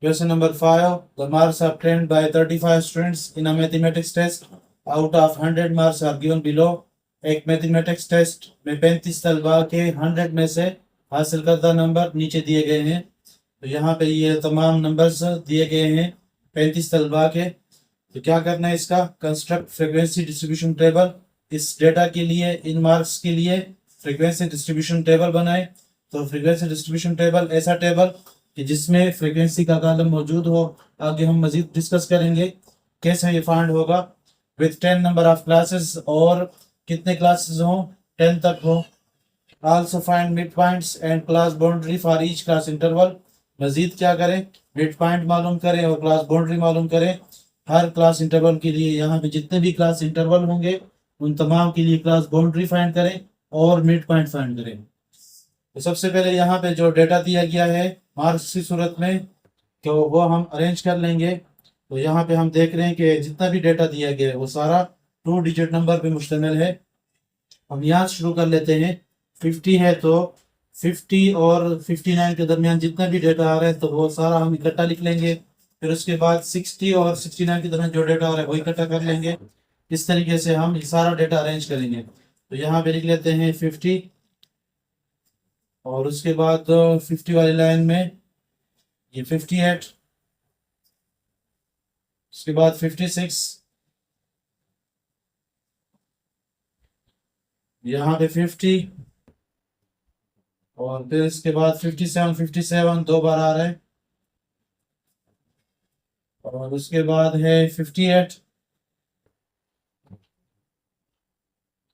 Question number 5. The marks obtained by 35 students in a mathematics test out of 100 marks are given below. एक mathematics test में 35 तलबा के 100 में से हासिल करदा नंबर नीचे दिए गए हैं। तो यहाँ पे ये तमाम नंबर्स दिए गए हैं 35 तलबा के। तो क्या करना है इसका, कंस्ट्रक्ट फ्रीक्वेंसी डिस्ट्रीब्यूशन टेबल। इस डेटा के लिए, इन मार्क्स के लिए फ्रीक्वेंसी डिस्ट्रीब्यूशन टेबल बनाए। तो फ्रीक्वेंसी डिस्ट्रीब्यूशन टेबल ऐसा टेबल कि जिसमें फ्रीक्वेंसी का कॉलम मौजूद हो। आगे हम मजीद डिस्कस करेंगे कैसे ये फाइंड होगा। विथ 10 नंबर ऑफ क्लासेस, और कितने क्लासेस हो, 10 तक हो। Also find mid points and class boundary for each class interval. मजीद क्या करें, मिड पॉइंट मालूम करें और क्लास बाउंड्री मालूम करें हर क्लास इंटरवल के लिए। यहाँ पे जितने भी क्लास इंटरवल होंगे उन तमाम के लिए क्लास बाउंड्री फाइंड करें और मिड पॉइंट फाइंड करें। तो सबसे पहले यहाँ पे जो डेटा दिया गया है मार्क्स की सूरत में, तो वो हम अरेंज कर लेंगे। तो यहाँ पे हम देख रहे हैं कि जितना भी डेटा दिया गया है वो सारा 2 डिजिट नंबर पे मुश्तमिल है। हम यहाँ से शुरू कर लेते हैं। 50 है तो 50 और 59 के दरमियान जितना भी डेटा आ रहा है तो वो सारा हम इकट्ठा लिख लेंगे। फिर उसके बाद 60 और 69 के दरमियान जो डेटा आ रहा है वो इकट्ठा कर लेंगे। इस तरीके से हम ये सारा डेटा अरेंज करेंगे। तो यहाँ पे लिख लेते हैं 50, और उसके बाद 50 वाली लाइन में ये 58, उसके बाद 56, यहाँ पे 50, और फिर इसके बाद 57, 57 दो बार आ रहा है, और उसके बाद है 58,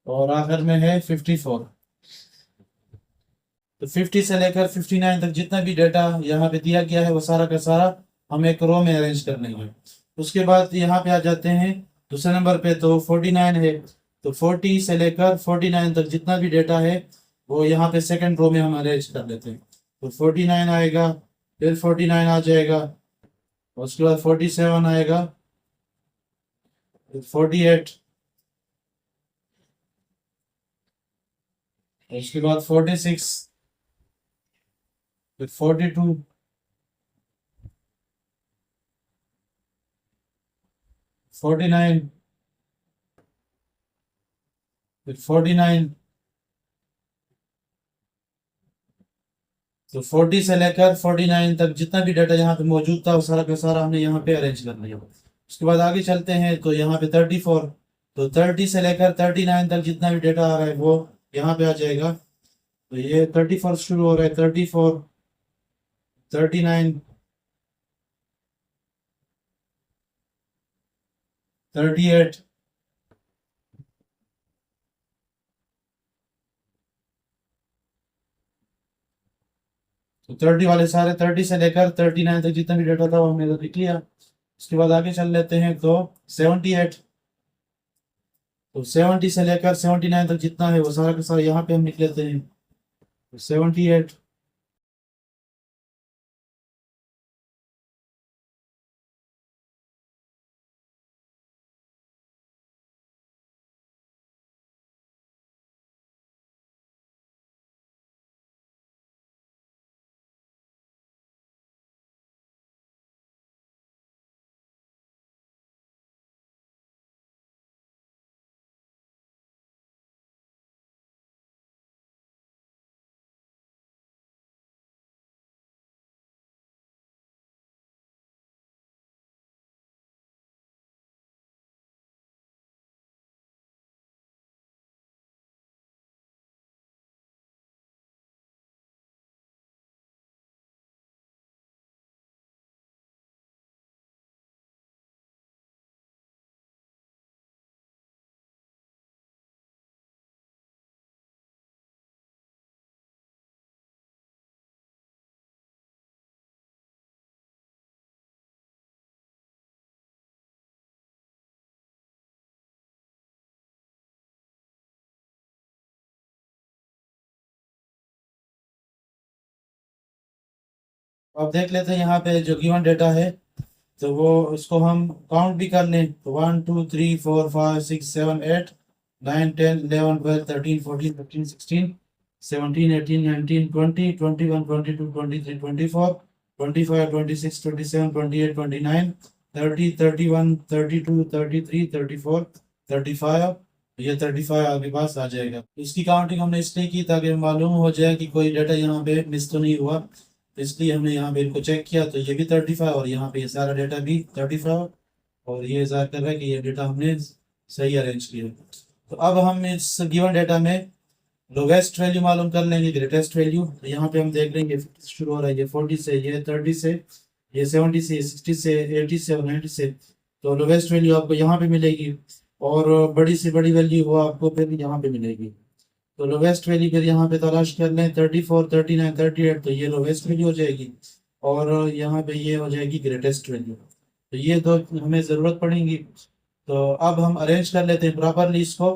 और आखिर में है 54। तो 50 से लेकर 59 तक जितना भी डेटा यहाँ पे दिया गया है वो सारा का सारा हम एक रो में अरेंज कर लेंगे। उसके बाद यहाँ पे आ जाते हैं दूसरे नंबर पे, तो 49 है। तो 40 से लेकर 49 तक जितना भी डेटा है वो यहाँ पे सेकंड रो में हम अरेंज कर लेते हैं। तो 49 आएगा, फिर 49 आ जाएगा, उसके बाद 47 आएगा, फिर 48, उसके बाद 46, फिर 42, 49, फिर 49। तो 40 से लेकर 49 तक जितना भी डाटा यहाँ पे मौजूद था वो सारा का सारा हमने यहाँ पे अरेंज कर लिया। उसके बाद आगे चलते हैं तो यहाँ पे 34। तो 30 से लेकर 39 तक जितना भी डेटा आ रहा है वो यहाँ पे आ जाएगा। तो ये 34 शुरू हो रहा है, 34, 39, 38, तो 30 वाले सारे 30 से लेकर 39 तक जितना भी डेटा था वो हमने तो लिख लिया। उसके बाद आगे चल लेते हैं तो 78। तो 70 से लेकर 79 तक जितना है वो सारा का सारा यहाँ पे हम लिख लेते हैं। तो 78, अब देख लेते हैं यहाँ पे जो गिवन डेटा है तो वो उसको हम काउंट भी कर लें। तो 1 2 3 4 5 6 7 8 9 10 11 12 13 14 15 16 17 18 19 20 21 22 23 24 25, 26, 27, 28, 29, 30, 31, 32, 33, 34, 35, ये 35 आपके पास आ जाएगा। इसकी काउंटिंग हमने इसलिए की ताकि मालूम हो जाए कि कोई डाटा यहाँ पे मिस तो नहीं हुआ, इसलिए हमने यहाँ पे इनको चेक किया तो ये भी 35 और यहाँ पे ये सारा डाटा भी 35 और ये ज़ाहिर कर रहा है कि ये डाटा हमने सही अरेंज किया। तो अब हम इस गिवन डाटा में लोवेस्ट वैल्यू मालूम कर लेंगे, ग्रेटेस्ट वैल्यू। तो यहाँ पे हम देख लेंगे 50 से शुरू हो रहा है, ये 40 से, ये 30 से, ये 70 से, 60 से, 80 से और 90 से। तो लोवेस्ट वैल्यू आपको यहाँ पे मिलेगी और बड़ी से बड़ी वैल्यू वो आपको फिर यहाँ पे मिलेगी। तो लोवेस्ट वैल्यू फिर यहाँ पे तलाश कर लें, 34, 39, 38, तो ये लोवेस्ट वैल्यू हो जाएगी और यहाँ पे ये हो जाएगी ग्रेटेस्ट वैल्यू। तो ये दो हमें ज़रूरत पड़ेगी। तो अब हम अरेंज कर लेते हैं प्रॉपरली इसको।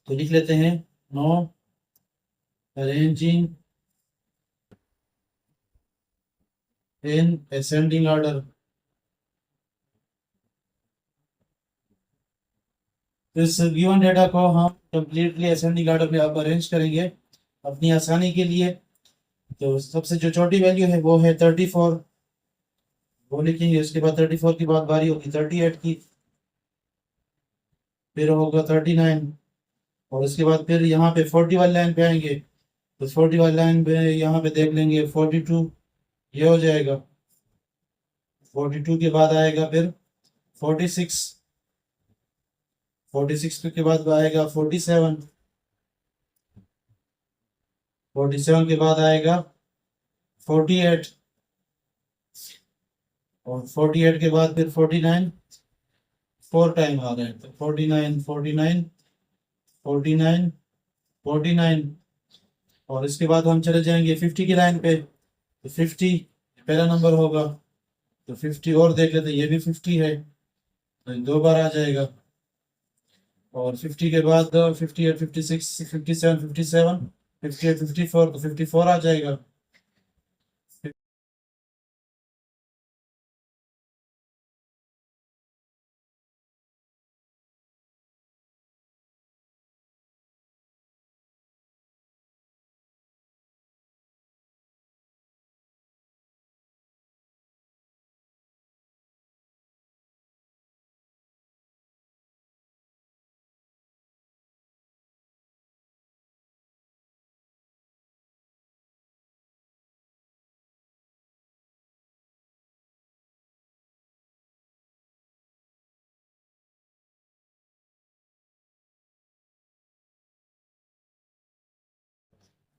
तो लिख लेते हैं now arranging in ascending order। इस गिवन डेटा को हम कंप्लीटली असेंडिंग ऑर्डर में अब अरेंज करेंगे अपनी आसानी के लिए। तो सबसे जो छोटी वैल्यू है वो है 34, वो लिखेंगे। उसके बाद 34 की बाद बारी होगी 38 की, फिर होगा 39 और उसके बाद फिर यहाँ पे 40 वाली लाइन पे आएंगे। तो 40 वाली लाइन पे यहाँ पे देख लेंगे 42, ये हो जाएगा। 42 के बाद आएगा फिर 46, 46 के बाद आएगा 47, 47 के बाद आएगा 48 और 48 के बाद फिर 49, 4 टाइम आ रहे हैं। तो 49, 49, 49, 49 और इसके बाद हम चले जाएंगे 50 की लाइन पे। तो 50 पहला नंबर होगा, तो 50 और देख लेते, ये भी 50 है तो 2 बार आ जाएगा। और 50 के बाद 58, 56, 57, 57, 58, 54, तो 54 आ जाएगा।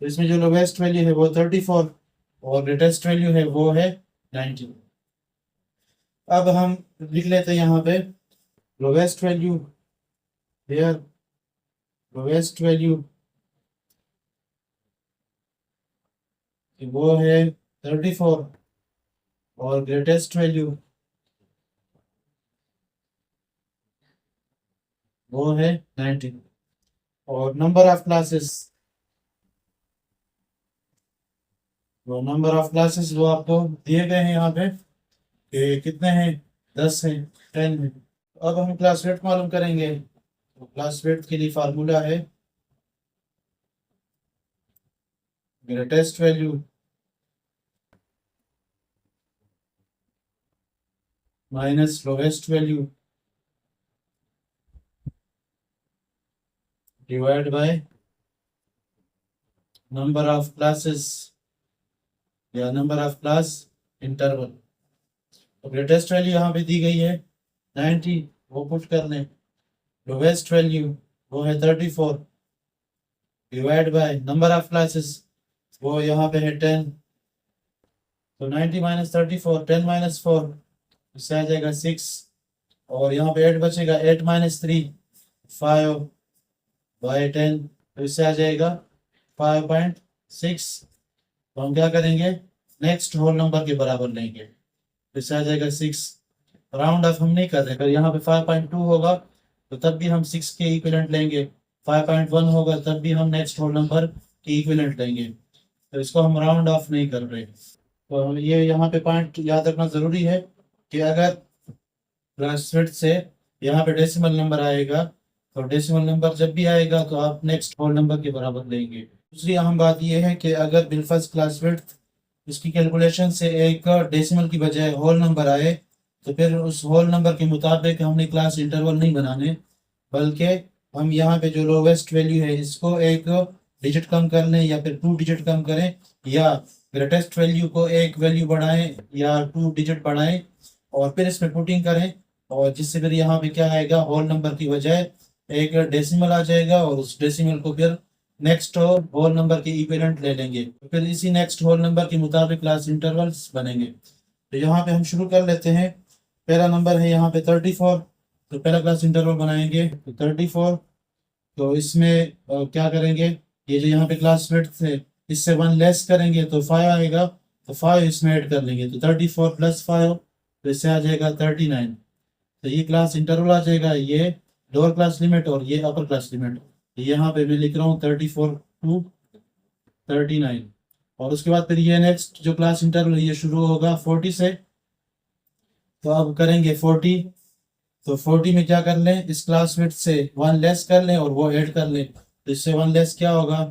तो इसमें जो लोवेस्ट वैल्यू है वो 34 और ग्रेटेस्ट वैल्यू है वो है 90। अब हम लिख लेते हैं यहाँ पे lowest value, here lowest value वो है 34 और ग्रेटेस्ट वैल्यू वो है 90। और नंबर ऑफ क्लासेस, वो नंबर ऑफ क्लासेस वो आपको दिए गए हैं यहाँ पे कि कितने हैं, 10 हैं, 10 हैं। अब हम क्लास वेट मालूम करेंगे। तो क्लास वेट के लिए फार्मूला है greatest value minus lowest value divide by number of classes या नंबर ऑफ क्लास इंटरवल। तो ग्रेटेस्ट वैल्यू यहाँ पे दी गई है 90, वो पुट कर लें। लोवेस्ट वैल्यू वो है 34 divide by number of classes वो यहाँ पे है 10। तो 90 माइनस 34, 10 माइनस 4, इससे आ जाएगा 6 और यहाँ पे 8 बचेगा, 8 माइनस 3, 5 बाय 10, तो इससे आ जाएगा 5.6। तो हम क्या करेंगे, नेक्स्ट होल नंबर के बराबर लेंगे, तो इससे आ जाएगा 6। राउंड ऑफ हम नहीं कर रहे, अगर यहाँ पे 5.2 होगा तो तब भी हम 6 के इक्विवेलेंट लेंगे, 5.1 होगा तब भी हम नेक्स्ट होल नंबर के इक्विवेलेंट लेंगे। तो इसको हम राउंड ऑफ नहीं कर रहे। तो ये यहाँ पे पॉइंट याद रखना जरूरी है कि अगर क्लास फिट से यहाँ पे डेसिमल नंबर आएगा तो डेसिमल नंबर जब भी आएगा तो आप नेक्स्ट होल नंबर के बराबर लेंगे। दूसरी अहम बात यह है कि अगर बिलफर्ज क्लास फिट इसकी कैलकुलेशन से एक डेसिमल की बजाय होल नंबर आए, तो फिर उस होल नंबर के मुताबिक हमने क्लास इंटरवल नहीं बनाने, बल्कि हम यहाँ पे जो लोवेस्ट वैल्यू है इसको एक डिजिट कम कर लें या फिर 2 डिजिट कम करें, या ग्रेटेस्ट वैल्यू को एक वैल्यू बढ़ाएं या 2 डिजिट बढ़ाएं और फिर इसमें पुटिंग करें, और जिससे फिर यहाँ पे क्या आएगा, होल नंबर की बजाय एक डेसिमल आ जाएगा, और उस डेसिमल को फिर नेक्स्ट होल नंबर के इक्विवेलेंट ले लेंगे, तो फिर इसी नेक्स्ट होल नंबर के मुताबिक क्लास इंटरवल्स बनेंगे। तो यहाँ पे हम शुरू कर लेते हैं। पहला नंबर है यहाँ पे 34, तो पहला क्लास इंटरवल बनाएंगे तो 34। तो इसमें क्या करेंगे, ये जो यहाँ पे क्लास विड्थ है इससे 1 लेस करेंगे तो 5 आएगा, तो 5 इसमें ऐड कर लेंगे, तो 34 प्लस 5, तो इससे आ जाएगा 39। तो ये क्लास इंटरवल आ जाएगा, ये लोअर क्लास लिमिट और ये अपर क्लास लिमिट। तो यहाँ पे मैं लिख रहा हूँ 34 टू 39। और उसके बाद फिर ये नेक्स्ट जो क्लास इंटरवल ये शुरू होगा 40 से। तो अब करेंगे 40, तो 40 में क्या कर लें, इस क्लास विड्थ से 1 लेस कर लें और वो ऐड कर लें, तो इससे 1 लेस क्या होगा,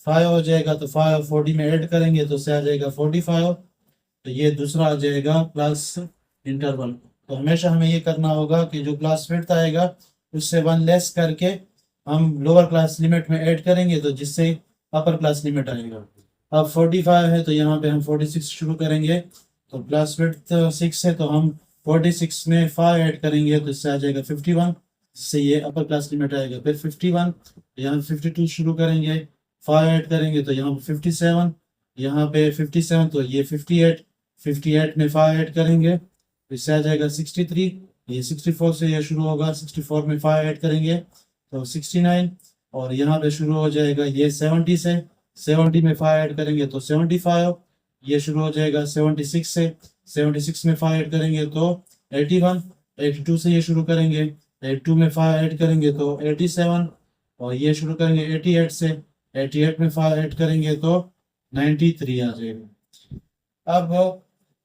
5 हो जाएगा, तो 5 40 में ऐड करेंगे तो उससे आ जाएगा 45। तो ये दूसरा आ जाएगा क्लास इंटरवल। तो हमेशा हमें ये करना होगा कि जो क्लास विड्थ आएगा उससे 1 लेस करके हम लोअर क्लास लिमिट में ऐड करेंगे, तो जिससे अपर क्लास लिमिट आएगा। अब 45 है तो यहाँ पे हम 46 शुरू करेंगे, तो क्लास विड्थ 6 है तो हम 46 में 5 ऐड करेंगे तो इससे आ जाएगा 51, जिससे ये अपर क्लास लिमिट आएगा। फिर 51, यहाँ 52 शुरू करेंगे, 5 ऐड करेंगे तो यहाँ 57, यहाँ पे 57 तो ये 58, 58 में 5 ऐड करेंगे तो इससे आ जाएगा 63, ये 64 से ये शुरू होगा, 64 में 5 ऐड करेंगे तो 69, और यहाँ पे शुरू हो जाएगा ये 70 से, 70 में 5 ऐड करेंगे तो 75, ये शुरू हो जाएगा 76 से, 76 में 5 ऐड करेंगे तो 81, 82 से ये शुरू करेंगे, 82 में 5 ऐड करेंगे तो 87, और ये शुरू करेंगे 88 से, 88 में 5 ऐड करेंगे तो 93 आ जाएगा। अब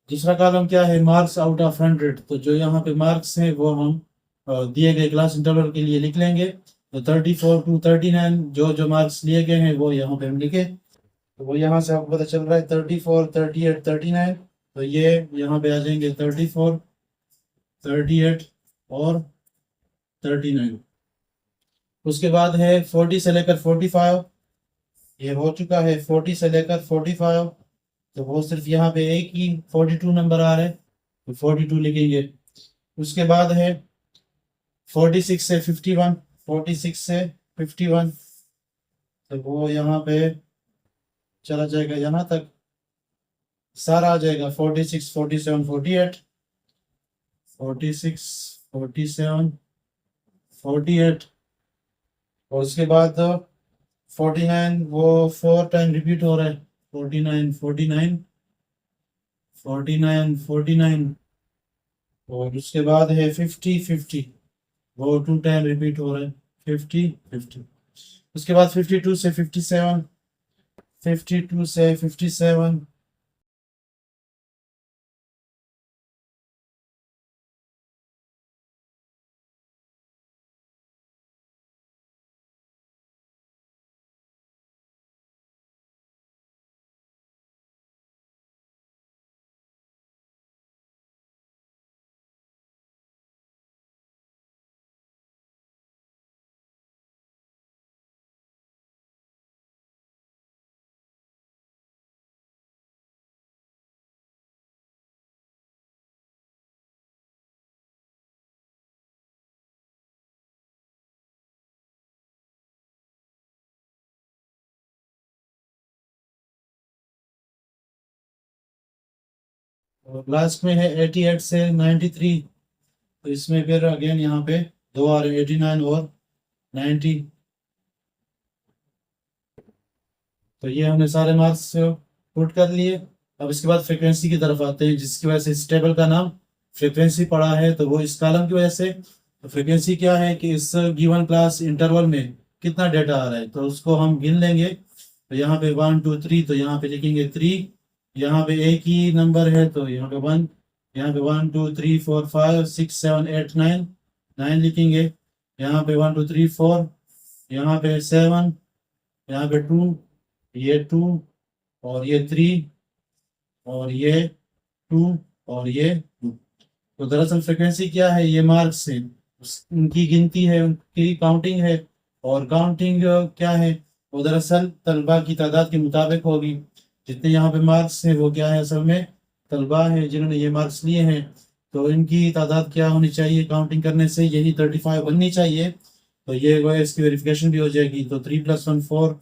दूसरा कॉलम क्या है, मार्क्स आउट ऑफ 100। तो जो यहाँ पे मार्क्स हैं वो हम दिए गए क्लास इंटरवल के लिए लिख लेंगे। तो 34 टू 39 जो जो मार्क्स लिए गए हैं वो यहाँ पे हम लिखे, तो वो यहाँ से आपको पता चल रहा है 34, 38, 39। तो ये यहाँ पे आ जाएंगे 34, 38 और 39। उसके बाद है 40 से लेकर 45, ये हो चुका है 40 से लेकर 45। तो वो सिर्फ यहाँ पे एक ही 42 नंबर आ रहा है, तो 42 लिखेंगे। उसके बाद है 46 से 51, 46 से 51, तो वो यहाँ पे चला जाएगा यहाँ तक, सारा आ जाएगा 46, 47, 48, 46, 47, 48। और उसके बाद 49 वो 4 टाइम रिपीट हो रहा है, 49, 49, 49, 49। और उसके बाद है 50, 50 वो 2 टाइम रिपीट हो रहा है, 50, 50। उसके बाद 52 से 57, 52 से 57, और लास्ट में है 88 से 93। तो इसमें फिर अगेन यहाँ पे दो आ रहे 89 और 90। तो ये हमने सारे मार्क्स पुट कर लिए। अब इसके बाद फ्रीक्वेंसी की तरफ आते हैं, जिसकी वजह से इस टेबल का नाम फ्रीक्वेंसी पड़ा है, तो वो इस कॉलम की वजह से। तो फ्रीक्वेंसी क्या है कि इस गिवन क्लास इंटरवल में कितना डेटा आ रहा है, तो उसको हम गिन लेंगे। तो यहाँ पे 1 2 3, तो यहाँ पे लिखेंगे 3, यहाँ पे एक ही नंबर है तो यहाँ पे 1, यहाँ पे 1 2 3 4 5 6 7 8 9, 9 लिखेंगे। यहाँ पे 1 2 3 4, यहाँ पे 7, यहाँ पे 2, ये 2 और ये 3, और ये 2 और ये 2। तो दरअसल फ्रिक्वेंसी क्या है, ये मार्क्स है, उनकी गिनती है, उनकी काउंटिंग है। और काउंटिंग क्या है, वो दरअसल तलबा की तादाद के मुताबिक होगी। जितने यहाँ पे मार्क्स है वो क्या है, असल में तलबा है जिन्होंने ये मार्क्स लिए हैं। तो इनकी तादाद क्या होनी चाहिए काउंटिंग करने से, यही 35 बननी चाहिए। तो ये वो इसकी वेरिफिकेशन भी हो जाएगी। तो 3 + 1 4,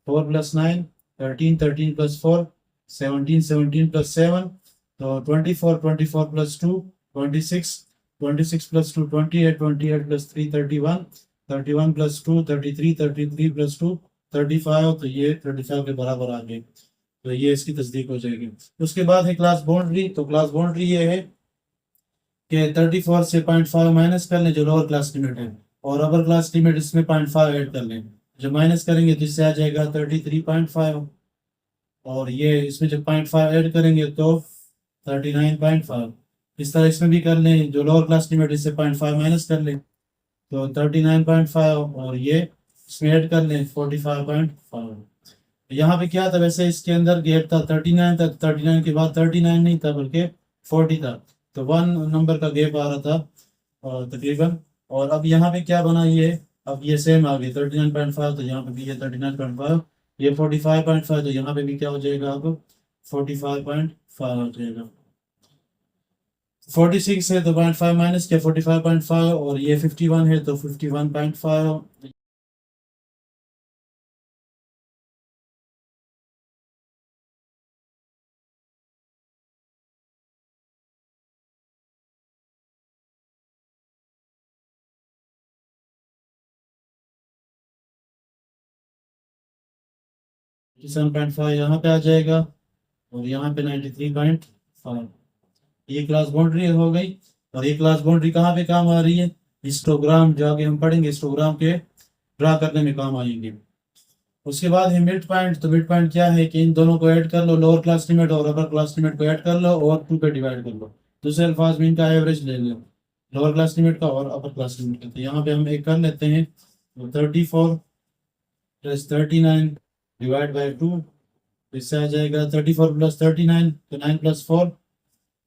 4 + 9 13, 13 + 4 17, 17 + 7, तो 24, 24 + 2 26, 26 + 2 28, 28 + 3 31, 31 + 2 33, 33 + 2 35। तो ये 35 के बराबर आ गए। तो ये इसकी तस्दीक हो जाएगी। उसके बाद है क्लास बाउंड्री। तो क्लास बाउंड्री ये है कि 34 से 0.5 माइनस कर लें जो लोअर क्लास लिमिट है, और अपर क्लास लिमिट इसमें 0.5 ऐड कर लें। जब माइनस करेंगे तो इससे आ जाएगा 33.5, और ये इसमें जब 0.5 ऐड करेंगे तो 39.5। इस तरह इसमें भी कर लें, जो लोअर क्लास लिमिट इससे 0.5 माइनस कर लें तो 39.5, और ये इसमें ऐड कर लें 45.5। यहाँ पे क्या था, वैसे इसके अंदर गैप था 39 तक, 39 के बाद 39 नहीं था बल्कि 40 था। तो 1 नंबर का गैप आ रहा था तकरीबन। और अब यहाँ पे क्या बना, ये अब ये सेम आ गई 39.5, तो यहाँ पे भी ये 39.5, ये 45.5, तो यहाँ पे भी क्या हो जाएगा, अब 45.5 हो जाएगा। 46 है तो 0.5 माइनस किया 45.5, और ये 51 है तो 51.5। सेवन पॉइंट फाइव यहाँ पे आ जाएगा, और यहाँ पे 93.5। ये क्लास बाउंड्री हो गई। और ये क्लास बाउंड्री कहाँ पे काम आ रही है, हिस्टोग्राम जो आगे हम पढ़ेंगे हिस्टोग्राम के ड्रा करने में काम आएंगे। उसके बाद है मिड पॉइंट। तो मिड पॉइंट क्या है कि इन दोनों को ऐड कर लो, लोअर क्लास लिमिट और अपर क्लास लिमिट को ऐड कर लो और 2 पे डिवाइड कर लो। दूसरे अल्फाज में इनका एवरेज ले लो, लोअर क्लास लिमिट का और अपर क्लास लिमिट का। तो यहाँ पे हम एक कर लेते हैं, 34 + 39 डिवाइड बाई 2, इससे आ जाएगा 34 + 39, तो 9 + 4,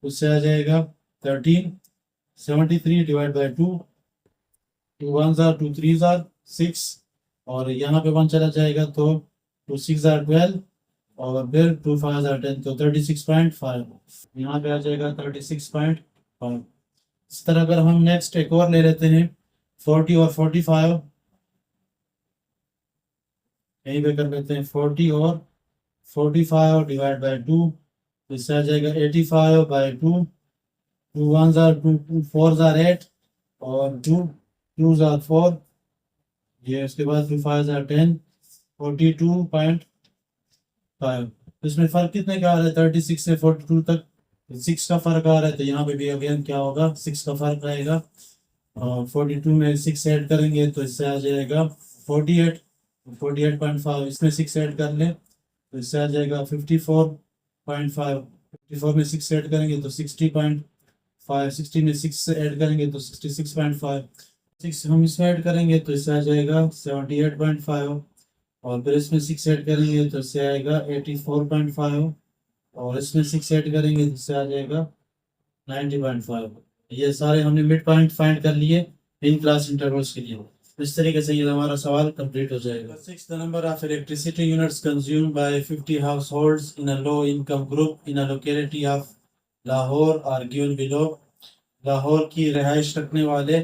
उससे आ जाएगा 13। 73 divide by 2, 2 1s are 2 3s are 6, और यहाँ पे 1 चला जाएगा तो 2 6s are 12, और फिर 2 5s are 10, तो 36.5 यहाँ पे आ जाएगा 36.5। इस तरह अगर हम नेक्स्ट एक और ले लेते हैं 40 और 45, यहीं पे कर लेते हैं 40 और 45 डिवाइड बाई 2, इससे आ जाएगा 85/2, 2 1s are 2, 2 4s are 8, और 2 2s are 4, ये उसके बाद 2 5s are 10, 42.5। तो इसमें फर्क कितने का आ रहा है, 36 से 42 तक 6 का फर्क आ रहा है। तो यहाँ पे भी अगेन क्या होगा, 6 का फर्क रहेगा, और 42 में 6 ऐड करेंगे तो इससे आ जाएगा 48, 48.5, इसमें 6 ऐड कर लें तो इससे आ जाएगा 54.5, 54 में 6 ऐड करेंगे तो 60.5, 60 में 6 ऐड करेंगे तो 66.5, 6 हम इसमें ऐड करेंगे तो इससे आ जाएगा 78.5, और फिर इसमें 6 ऐड करेंगे तो इससे आएगा 84.5, और इसमें 6 ऐड करेंगे तो इससे आ जाएगा 90.5। ये सारे हमने मिड पॉइंट फाइंड कर लिए इन क्लास इंटरवल्स के लिए। इस तरीके से ये हमारा सवाल कंप्लीट हो जाएगा। 6th number of electricity units consumed by 50 households in a low income group in a locality of Lahore are given below. Lahore की रिहाइश रखने वाले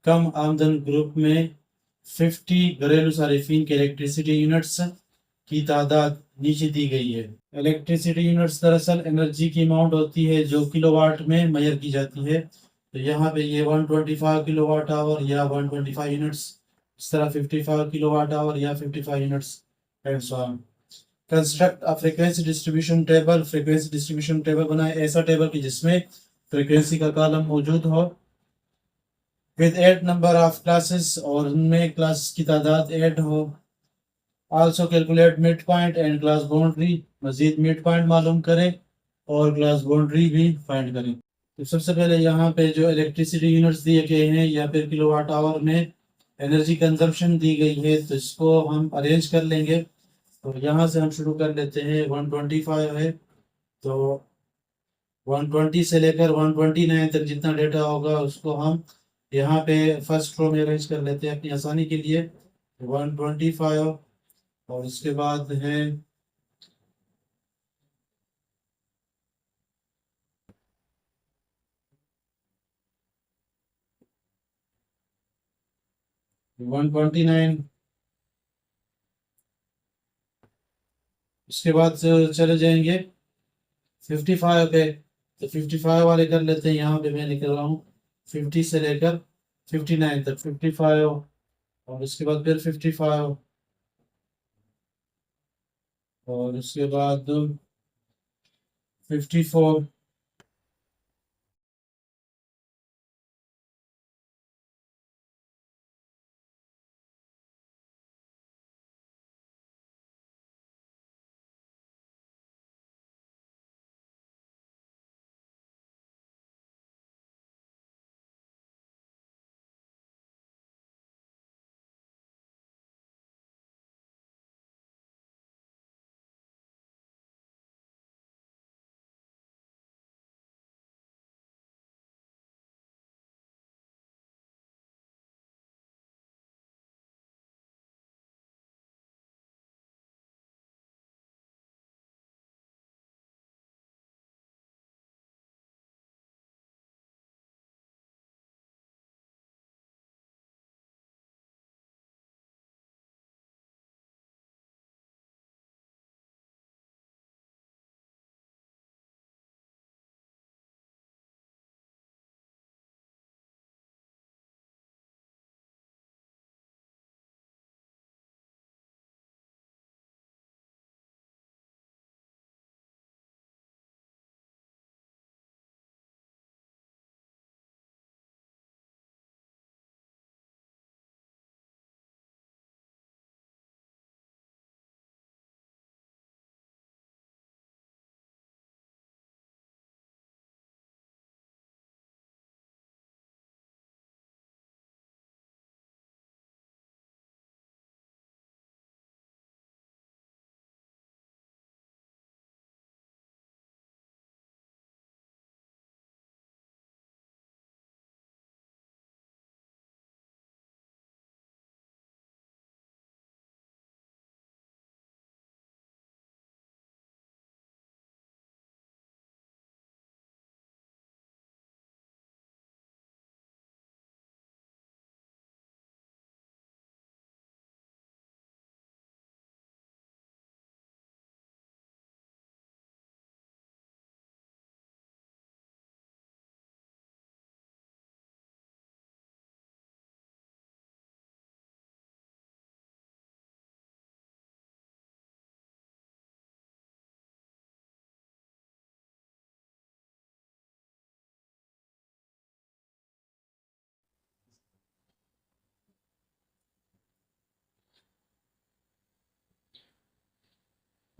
कम आमदन ग्रुप में 50 घरेलू सारिफिन के इलेक्ट्रिसिटी यूनिट्स की तादाद नीचे दी गई है। इलेक्ट्रिसिटी यूनिट्स दरअसल एनर्जी की अमाउंट होती है जो किलोवाट में मेजर की जाती है। तो यहाँ पे ये 125 किलोवाट आवर या 125 यूनिट्स, इस तरह 55 किलोवाट आवर या 55 units and so on. Construct a frequency distribution table. Frequency distribution table बनाए, ऐसा टेबल कि जिसमें फ्रीक्वेंसी का कॉलम मौजूद हो विद 8 नंबर ऑफ क्लासेस, और उनमें क्लास की तादाद 8 हो। Also calculate mid point and class boundary. मजीद मिड पॉइंट मालूम करें और क्लास बाउंड्री भी फाइंड करें। तो सबसे पहले यहाँ पे जो इलेक्ट्रिसिटी यूनिट्स दिए गए हैं या फिर किलोवाट आवर में एनर्जी कंजम्पशन दी गई है, तो इसको हम अरेंज कर लेंगे। तो यहाँ से हम शुरू कर लेते हैं, 125 है तो 120 से लेकर 129 तक जितना डेटा होगा उसको हम यहाँ पे फर्स्ट रो में अरेंज कर लेते हैं अपनी आसानी के लिए। 125 और उसके बाद है 129। उसके बाद चले जाएंगे 55 पे। तो 55 वाले कर लेते हैं, यहाँ पे मैं लिख रहा हूँ 50 से लेकर 59 तक 55। और उसके बाद फिर 55 और उसके बाद 54।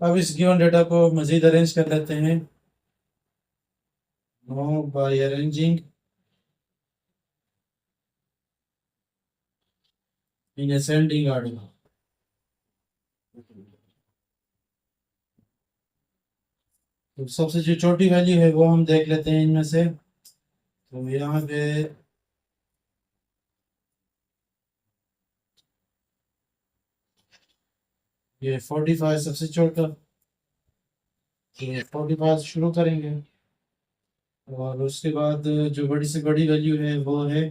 अब इस गिवन डेटा को मजीद अरेंज कर लेते हैं। Now by arranging in ascending order. तो सबसे जो छोटी वैल्यू है वो हम देख लेते हैं इनमें से। तो यहाँ पे ये 45 सबसे छोटा, तो 45 शुरू करेंगे। और उसके बाद जो बड़ी से बड़ी वैल्यू है वो है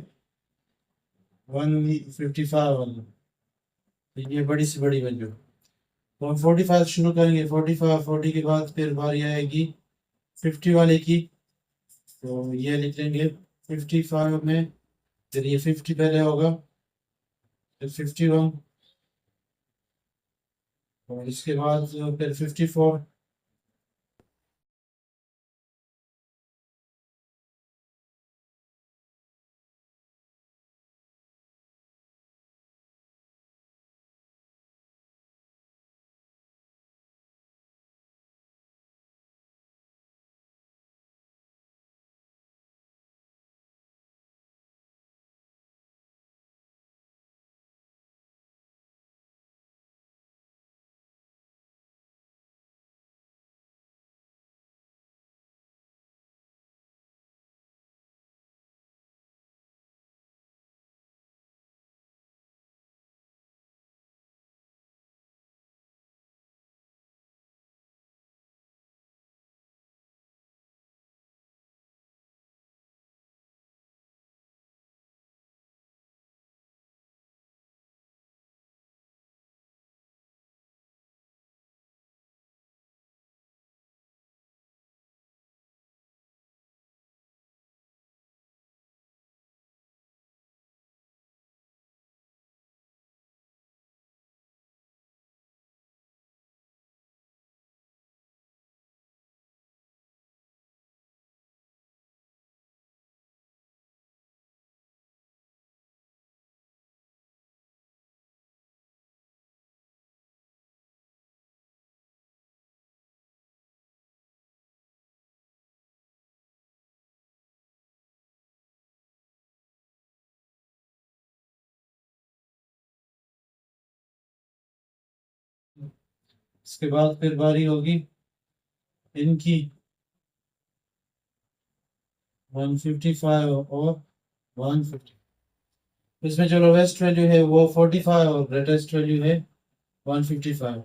155 वाला। तो ये बड़ी से बड़ी वैल्यू, तो हम 45 शुरू करेंगे। 45 40 के बाद फिर बारी आएगी 50 वाले की। तो ये लिख लेंगे 55 में, फिर ये 50 पहले होगा, फिर 51 और इसके बाद फिर 54। इसके बाद फिर बारी होगी इनकी 155 और 150। इसमें जो लोवेस्ट वैल्यू है वो 45 और ग्रेटेस्ट वैल्यू है 155।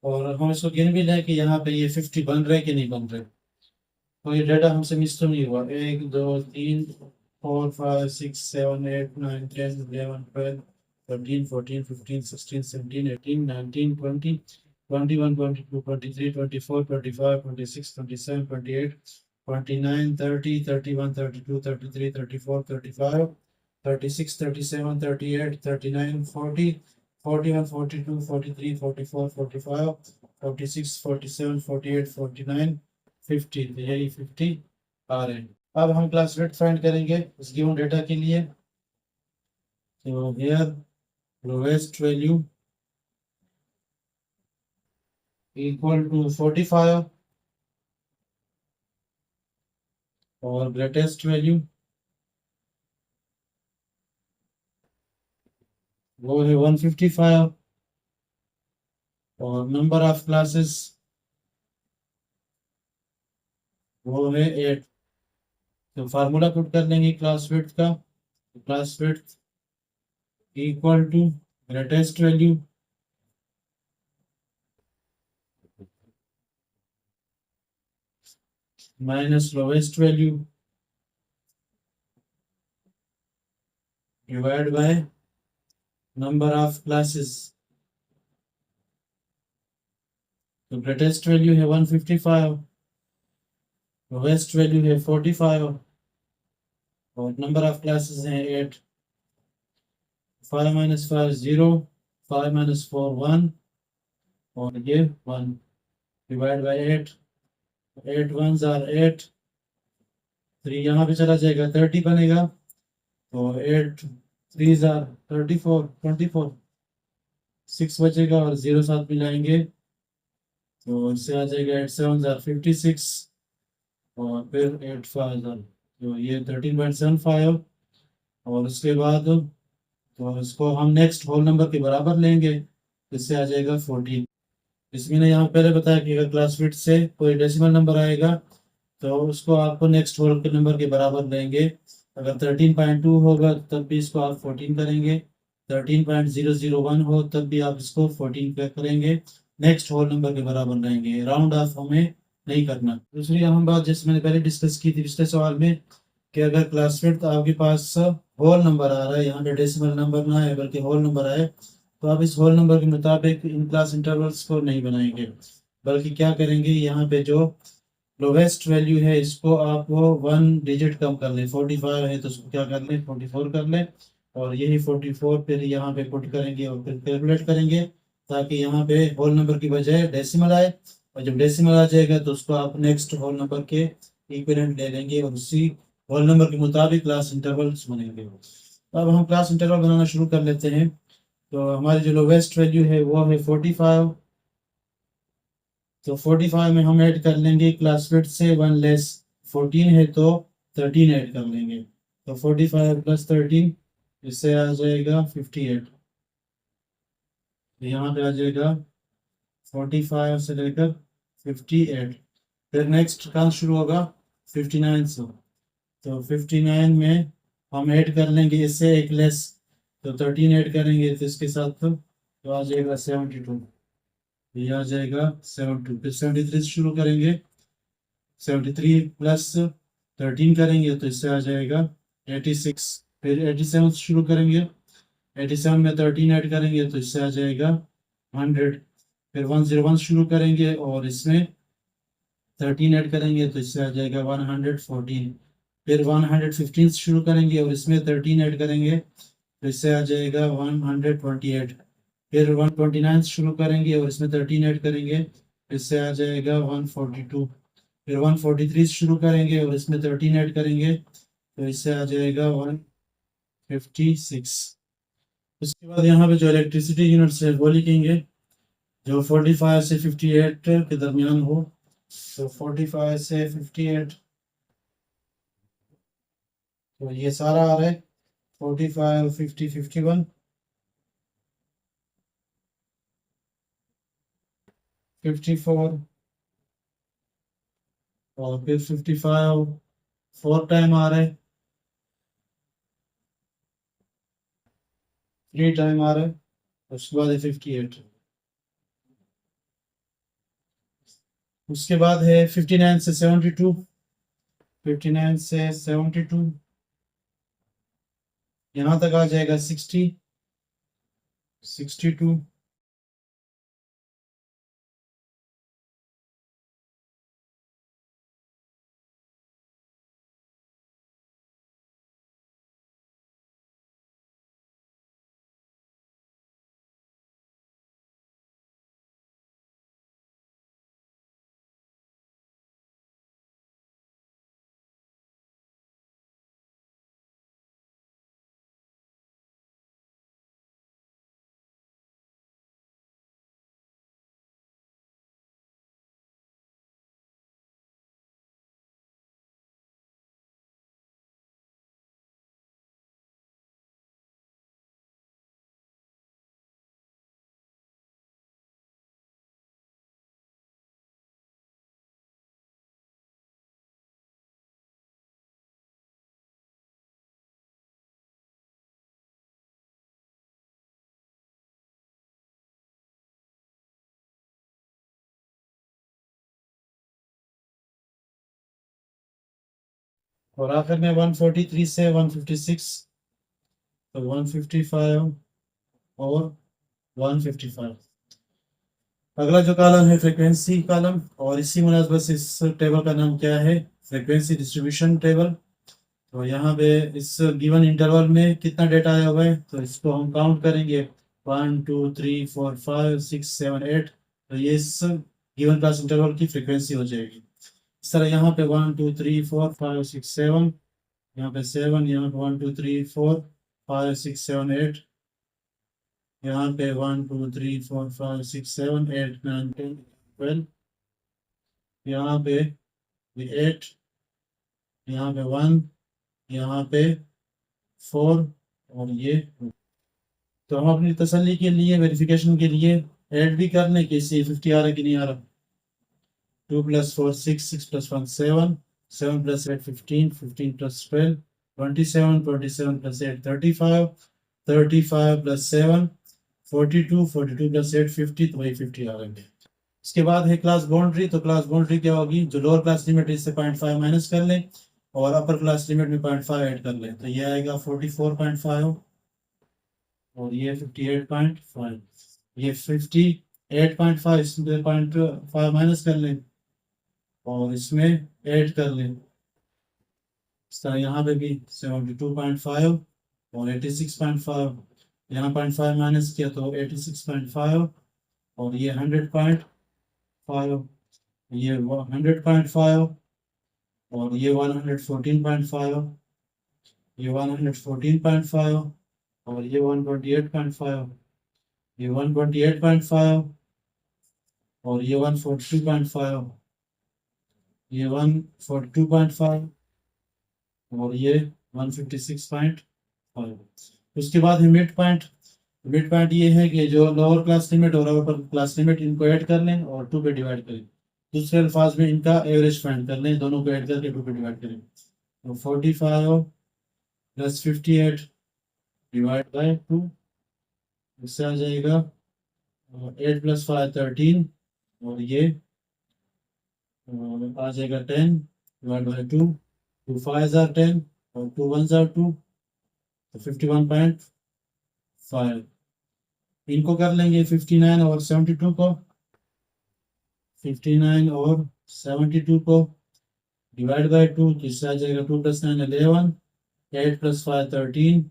और हम इसको गिन भी लें कि यहाँ पे ये 50 बन रहे कि नहीं बन रहे, तो ये डाटा हमसे मिस तो नहीं हुआ। 1, 2, 3, 4, 5, 6, 7, 8, 9, 10, 11, 12, 13, 14, 15, 16, 17, 18, 19, 20, 21, 22, 23, 24, 25, 26, 27, 28, 29, 30, 31, 32, 34, 35, 36, 37, 38, 39, 50 आ रहे हैं। अब हम क्लास रेट फाइंड करेंगे। तो here lowest value equal to 45 और ग्रेटेस्ट वैल्यू वो है 155 और नंबर ऑफ क्लासेस वो है 8। तो फार्मूला पुट कर लेंगे क्लास विड्थ का। Class width equal to greatest value minus lowest value divide by number of classes. तो ग्रेटेस्ट वैल्यू है 155, लोवेस्ट वैल्यू है 45 और नंबर ऑफ क्लासेस हैं 8। 5 minus 5 0, 5 minus 4 1 और ये 1 डिवाइड बाय 8। 8 1s are 8, 3 यहाँ पे चला जाएगा 30 बनेगा। तो 8 3s are 34, 24, 6 बचेगा और 0 साथ मिलाएंगे तो इससे आ जाएगा 8 7s are 56 और फिर 8 5s are तो ये 13.75। और उसके बाद तो इसको हम नेक्स्ट होल नंबर के बराबर लेंगे, इससे आ जाएगा 14। इसमें ने यहाँ पहले बताया कि अगर क्लास फिट से कोई डेसिमल नंबर आएगा तो उसको आपको नेक्स्ट होल के नंबर के बराबर लेंगे। अगर 13.2 होगा तब भी इसको आप 14 करेंगे, 13.001 हो तब भी आप इसको 14 पे करेंगे, नेक्स्ट होल नंबर के बराबर लेंगे। राउंड ऑफ हमें नहीं करना। दूसरी अहम बात जैसे मैंने पहले डिस्कस की थी पिछले सवाल में कि अगर क्लास फिट आपके पास होल नंबर आ रहा है, यहाँ पे डेसिमल नंबर ना है बल्कि होल नंबर आए, तो आप इस होल नंबर के मुताबिक इन क्लास इंटरवल्स को नहीं बनाएंगे, बल्कि क्या करेंगे, यहाँ पे जो लोवेस्ट वैल्यू है इसको आप वो 1 डिजिट कम कर ले। 45 है तो उसको क्या कर ले 44 कर ले और यही 44 फिर यहाँ पे पुट करेंगे और फिर कैलकुलेट करेंगे ताकि यहाँ पे होल नंबर की बजाय डेसिमल आए। और जब डेसिमल आ जाएगा तो उसको आप नेक्स्ट होल नंबर के इक्विवेलेंट ले लेंगे और उसी होल नंबर के मुताबिक क्लास इंटरवल्स बनेंगे। अब हम क्लास इंटरवल बनाना शुरू कर लेते हैं। तो हमारी जो लोवेस्ट वैल्यू है वो है 45। तो 45 में हम ऐड कर लेंगे क्लास फिट से 1 लेस। 14 है तो 13 ऐड कर लेंगे। तो 45 प्लस 13 इससे आ जाएगा 58। तो यहाँ पे आ जाएगा 45 से लेकर 58। फिर नेक्स्ट काउंट शुरू होगा 59 से। तो 59 में हम ऐड कर लेंगे इससे एक लेस। तो 13 ऐड करेंगे तो इसके साथ तो आ जाएगा 72। ये आ जाएगा 72। फिर 73 से शुरू करेंगे, 73 प्लस 13 करेंगे तो इससे आ जाएगा 86। फिर 87 से शुरू करेंगे, 87 में 13 ऐड करेंगे तो इससे आ जाएगा 100। फिर 101 शुरू करेंगे और इसमें 13 ऐड करेंगे तो इससे आ जाएगा 114। फिर 115 से शुरू करेंगे और इसमें 13 ऐड करेंगे तो इससे आ जाएगा 128। फिर 129 शुरू करेंगे और इसमें 13 ऐड करेंगे, इससे आ जाएगा 142। फिर 143 शुरू करेंगे और इसमें 13 ऐड करेंगे तो इससे आ जाएगा 156। उसके बाद यहाँ पे जो इलेक्ट्रिसिटी यूनिट्स है वो लिखेंगे जो 45 से 58 के दरमियान हो। तो 45 से 58 तो ये सारा आ रहा है 45 50 51। 54 और फिर 55 4 टाइम आ रहा है, 3 टाइम आ रहा है, उसके बाद है 58, उसके बाद है 59 से 72, 59 से 72 यहाँ तक आ जाएगा 60, 62 और आखिर में 143 से 156, तो 155 और 155। अगला जो कॉलम है फ्रीक्वेंसी कॉलम, और इसी मुनासबत से इस टेबल का नाम क्या है, फ्रीक्वेंसी डिस्ट्रीब्यूशन टेबल। तो यहाँ पे इस गिवन इंटरवल में कितना डेटा आया हुआ है, तो इसको हम काउंट करेंगे 1 2 3 4 5 6 7 8। तो ये इस गिवन क्लास इंटरवल की फ्रीक्वेंसी हो जाएगी। इस तरह यहाँ पे 1 2 3 4 5 6 7, यहाँ पे 7, यहाँ पे 1 2 3 4 5 6 7 8, यहाँ पे 1 2 3 4 5 6 7 8 9 10 12, यहाँ पे 8, यहाँ पे 1, यहाँ पे 4 और ये। तो हम अपनी तसल्ली के लिए, वेरिफिकेशन के लिए ऐड भी कर लें कि इससे 50 आ रहा है कि नहीं आ रहा। 2 + 4 6, 6 + 1 7, 7 + 8 15, 15 + 12 27, 27 + 8 35, 35 + 7 42, 42 + 8 50, तो वही 50 आ रहे हैं। इसके बाद है क्लास बाउंड्री। तो क्लास बाउंड्री क्या होगी, जो लोअर क्लास लिमिट है इससे 0.5 माइनस कर लें और अपर क्लास लिमिट में 0.5 ऐड कर लें, तो ये आएगा 44.5 और ये 58.5, ये 58.5, इसमें 0.5 माइनस कर लें और इसमें ऐड कर लें। इस तरह यहाँ पे भी 72.5 और 86.5, यहाँ 0.5 माइनस किया तो 86.5 और ये 100.5, ये 100.5 और ये 114.5, ये 114.5 और ये 128.5, ये 128.5 और ये 142.5, ये 142.5 और ये 156.5। उसके बाद है मिड पॉइंट। मिड पॉइंट ये है कि जो लोअर क्लास लिमिट और अपर क्लास लिमिट इनको ऐड कर लें और 2 पे डिवाइड करें। दूसरे अल्फाज में इनका एवरेज फाइंड कर लें, दोनों को ऐड करके 2 पे डिवाइड करें। तो 45 + 58 डिवाइड बाय 2, इससे आ जाएगा 8 + 5 13 और ये आ जाएगा 10 डिवाइड बाय 2, 2 5 are 10 और 2 1 are 2, तो 51.5। इनको कर लेंगे 59 और 72 को, 59 और 72 को डिवाइड बाय 2, तो इससे आ जाएगा 2 + 9 11, 8 + 5 13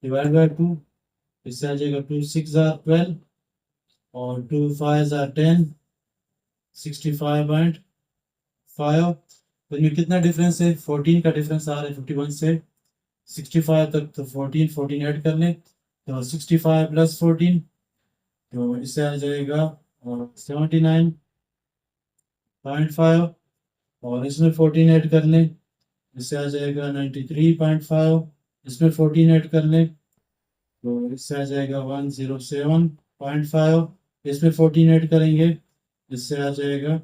डिवाइड बाय 2, इससे आ जाएगा 2 6 are 12 और 2 5 are 10, 65.5। तो इनमें कितना डिफरेंस है, 14 का डिफरेंस आ रहा है 51 से 65 तक। तो 14 14 ऐड कर लें तो 65 + 14, तो इससे आ जाएगा 79.5 और इसमें 14 ऐड कर लें, इससे आ जाएगा 93.5, इसमें 14 ऐड कर लें तो इससे आ जाएगा 107.5, इसमें 14 ऐड करेंगे इससे आ जाएगा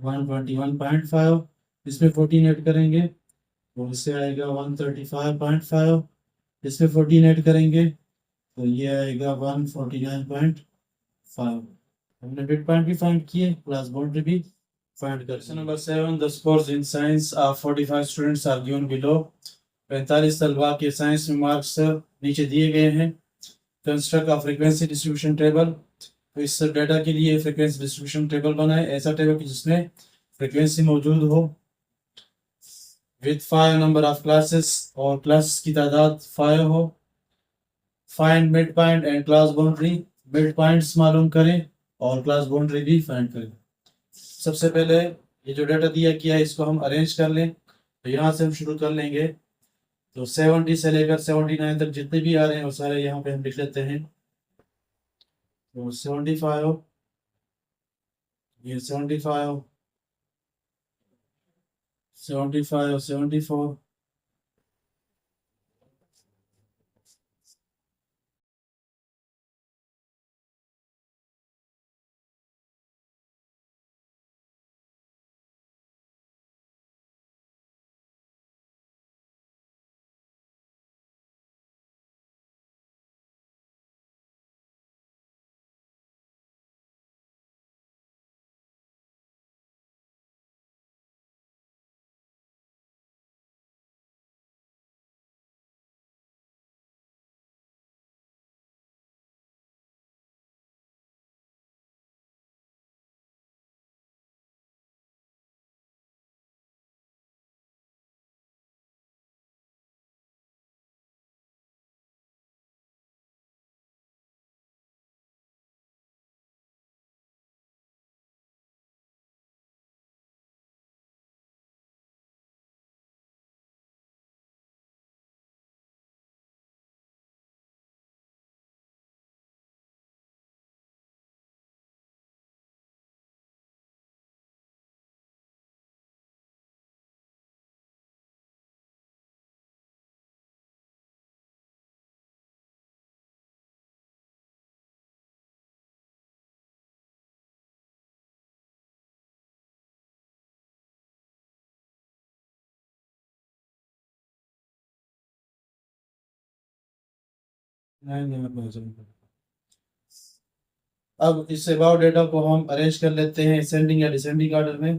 121.5, इसमें 14 ऐड करेंगे तो इससे आएगा 135.5, इसमें 14 ऐड करेंगे तो ये आएगा 149.5। हमने मिड पॉइंट भी फाइंड किए, क्लास बाउंड्री भी फाइंड कर। Question number 7, the scores in science of 45 students are given below. 45 तलबा के साइंस में मार्क्स नीचे दिए गए हैं। Construct a frequency distribution table. तो इस डाटा के लिए फ्रीक्वेंसी डिस्ट्रीब्यूशन टेबल बनाए, ऐसा टेबल जिसमें फ्रीक्वेंसी मौजूद हो विद 5 नंबर ऑफ क्लासेस, और क्लास की तादाद 5 हो। Find mid point and class boundary. Mid points मालूम करें और क्लास बाउंड्री भी फाइंड करें। सबसे पहले ये जो डाटा दिया गया है इसको हम अरेंज कर लें। तो यहाँ से हम शुरू कर लेंगे। तो 70 से लेकर 79 तक जितने भी आ रहे हैं वो सारे यहाँ पे हम लिख लेते हैं। तो 75, ये 75, 75, 74, नहीं। अब इस अबाउट डेटा को हम अरेंज कर लेते हैं असेंडिंग या डिसेंडिंग ऑर्डर में।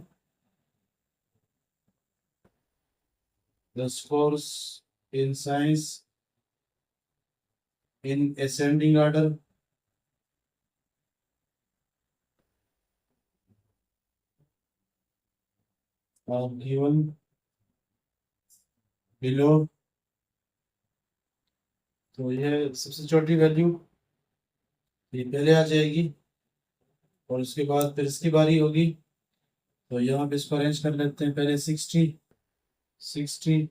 The scores in science in ascending order. और गिवन बिलो। तो ये सबसे छोटी वैल्यू ये पहले आ जाएगी और उसके बाद फिर इसकी बारी होगी। तो यहाँ पे इसको अरेंज कर लेते हैं। पहले 60, 60,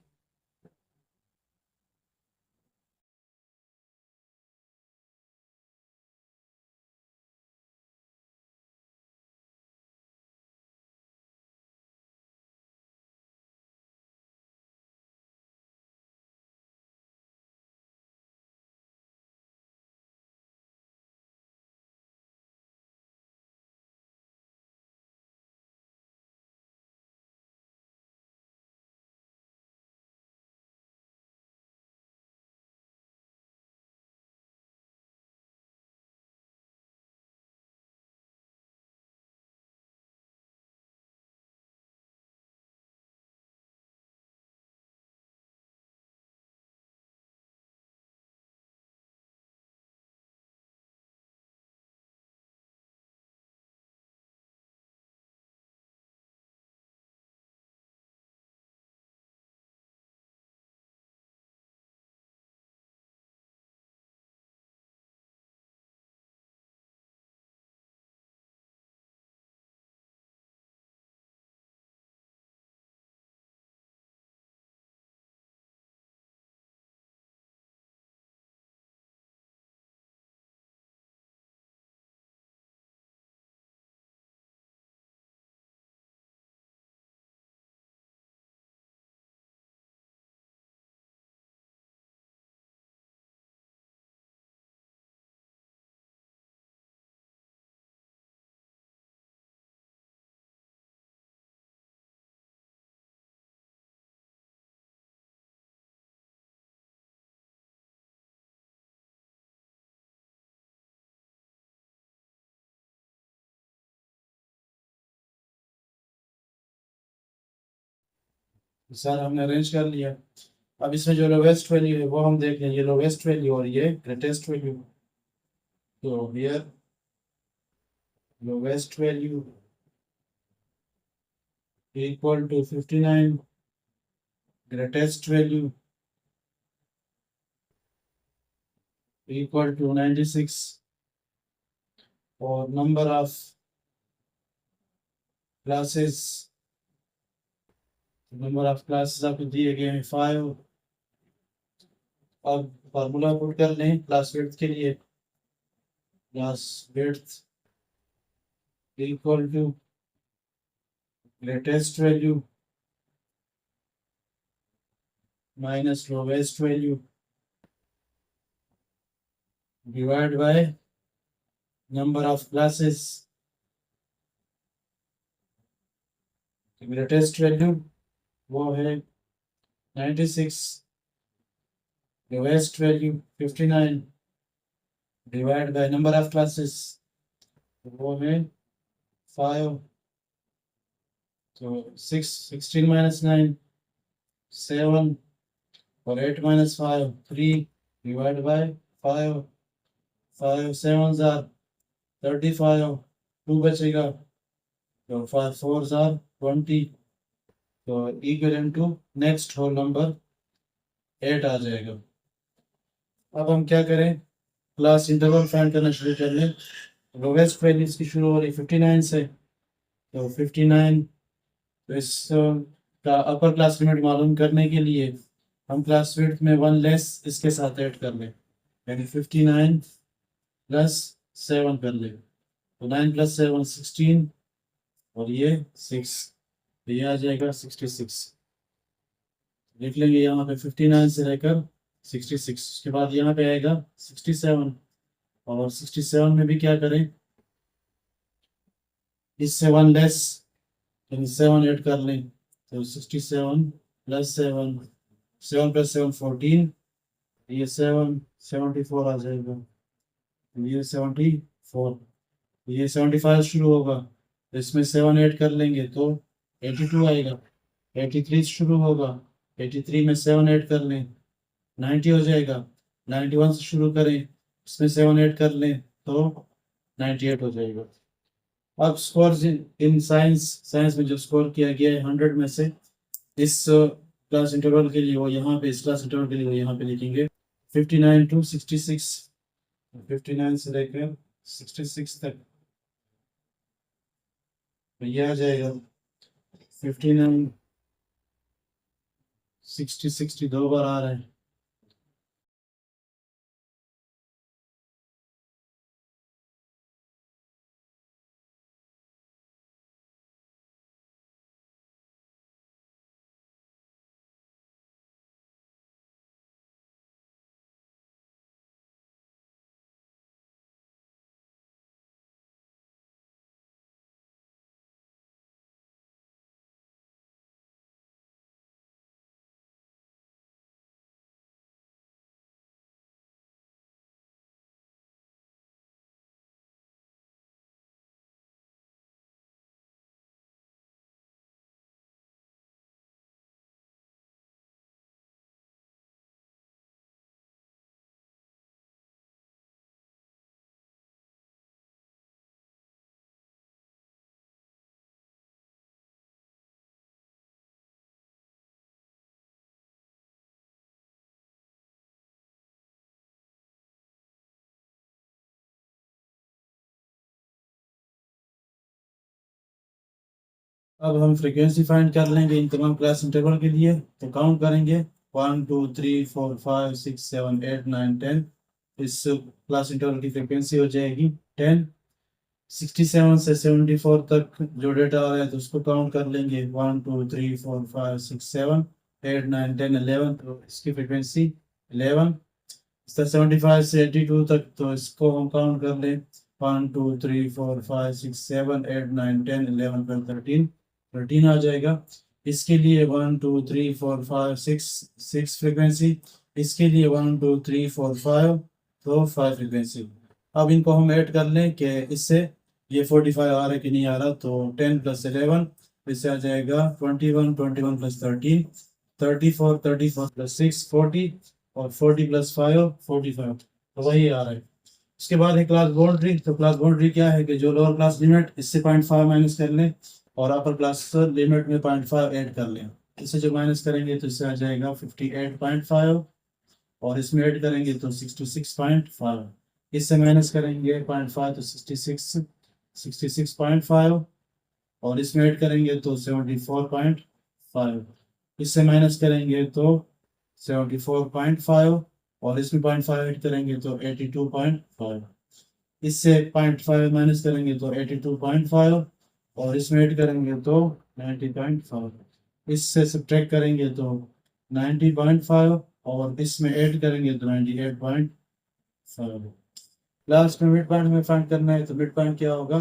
सारा हमने अरेंज कर लिया। अब इसमें जो लोवेस्ट वैल्यू है वो हम देख लें, ये लोवेस्ट वैल्यू और ये ग्रेटेस्ट वैल्यू। तो here lowest value equal to 59, greatest value equal to 96, और number of classes आपको दिए गए हैं 5। अब फार्मूला पुट कर लें क्लास विड्थ के लिए। Class width equal to greatest value minus lowest value divide by number of classes. Greatest value वो है 96, lowest value 59 divide by number of classes वो है 5। तो 16 माइनस 9 7, और 8 माइनस 5 3 डिवाइड बाय 5। 5 7 आर 35, 2 बचेगा, तो 5 4 आर 20। तो equal to next whole number 8 आ जाएगा। अब हम क्या करें, क्लास इंटरवल फाइंड करना शुरू कर लें। लोवेस्ट वैल्यू इसकी शुरू हो रही 59 से, तो 59, तो इस का अपर क्लास लिमिट मालूम करने के लिए हम क्लास विड्थ में 1 लेस इसके साथ ऐड कर लें, यानी 59 प्लस 7 कर लें। तो 9 प्लस 7 16, और ये 6, तो ये आ जाएगा 66। लिख लेंगे यहाँ पे 59 से लेकर 66, उसके बाद यहाँ पे आएगा 67, और 67 में भी क्या करें, इससे 1 लेस यानी 7 ऐड कर लें। तो 67 प्लस 7, 7 प्लस 7 14, ये 7 74 आ जाएगा, ये 74, ये 75 शुरू होगा, तो इसमें 7 ऐड कर लेंगे तो 82 आएगा। 83 शुरू होगा, 83 में 7 ऐड कर लें 90 हो जाएगा। 91 से शुरू करें, इसमें 7 ऐड कर लें तो 98 हो जाएगा। अब स्कोर इन साइंस में जो स्कोर किया गया है 100 में से, इस क्लास इंटरवल के लिए वो यहाँ पे, इस क्लास इंटरवल के लिए वो यहाँ पे लिखेंगे 59 to 66, 59 से लेकर 66 तक, तो ये आ जाएगा 59 60 60 दो बार आ रहा है। अब हम फ्रीक्वेंसी फाइंड कर लेंगे इन तमाम क्लास इंटरवल के लिए। तो काउंट करेंगे 1 2 3 4 5 6 7 8 9 10। इस क्लास इंटरवल की फ्रीक्वेंसी हो जाएगी 10। 67 से 74 तक जो डेटा आ रहा है तो उसको काउंट कर लेंगे 1 2 3 4 5 6 7 8 9 10 11, तो इसकी फ्रीक्वेंसी 11। इस तरह 75 से 82 तक, तो इसको हम काउंट कर लें 1 2 3 4 5 6 7 8 9 10 11 12 13, 13 आ जाएगा। इसके लिए 1 2 3 4 5 6 फ्रीक्वेंसी, इसके लिए 1 2 3 4 5, तो 5 फ्रीक्वेंसी। अब इनको हम ऐड कर लें कि इससे ये 45 आ रहा है कि नहीं आ रहा, तो 10 प्लस 11 इससे आ जाएगा 21, 21 प्लस 13, 34, 34 प्लस 6, 40, और 40 प्लस 5, 45। तो वही आ रहा है। इसके बाद है क्लास बाउंड्री। तो क्लास बाउंड्री क्या है कि जो लोअर क्लास लिमिट इससे 0.5 माइनस कर लें और अपर क्लास लिमिट में 0.5 ऐड कर लें। इससे जो माइनस करेंगे तो इससे आ जाएगा 58.5, और इसमें ऐड करेंगे तो 66.5। इससे माइनस करेंगे 0.5 तो 66.5, और इसमें ऐड करेंगे तो 74.5। इससे माइनस करेंगे तो 74.5, और इसमें 0.5 ऐड करेंगे तो 82.5। इससे 0.5 माइनस करेंगे तो 82.5, और इसमें ऐड करेंगे तो 90.5। इससे सब्ट्रैक्ट करेंगे तो 90.5, और इसमें ऐड करेंगे तो 98.5। लास्ट में मिड पॉइंट में फाइंड करना है। तो मिड पॉइंट क्या होगा,